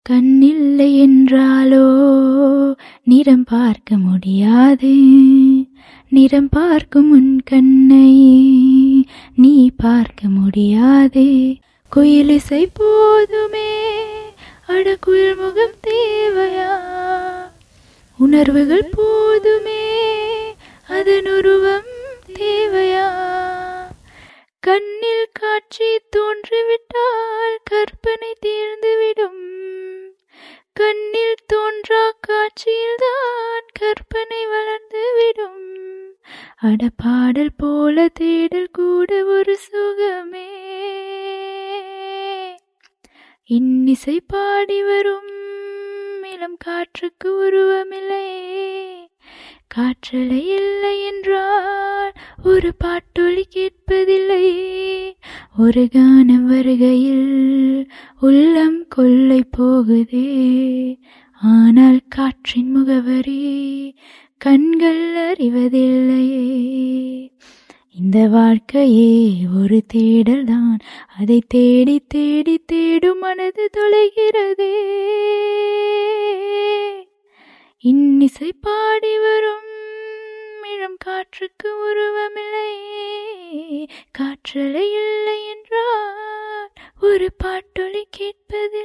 கண்ணில்லை என்றாலோ நிறம் பார்க்க முடியாது. நிறம் பார்க்கும் உன் கண்ணை நீ பார்க்க முடியாது. குயிலிசை போதுமே, அட குயில் முகம் தேவையா? உணர்வுகள் போதுமே, அதன் உருவம் தேவையா? கண்ணில் காட்சி தோன்றிவிட்டால் கற்பனை தீர்ந்துவிடும். கண்ணில் தோன்றா காட்சியில்தான் கற்பனை வளர்ந்துவிடும். அட பாடல் போல தேடல் கூட ஒரு சுகமே. இன்னிசை பாடி வரும் இளம் காற்றுக்கு உருவமில்லை. காற்றலை இல்லை என்றால் ஒரு பாட்டொலி கேட்பதில்லை. ஒரு கானம் வருகையில் உள்ளம் கொள்ளை போகுதே. ஆனால் காற்றின் முகவரி கண்கள் அறிவதில்லையே. இந்த வாழ்க்கையே ஒரு தேடல் தான், அதை தேடி தேடி தேடும் மனது தொலைகிறதே. இன்னிசை பாடி வரும் இளம் காற்றுக்கு உருவமில்லை. காற்றலை இல்லை என்றால் ஒரு பாட்டொலி கேட்பது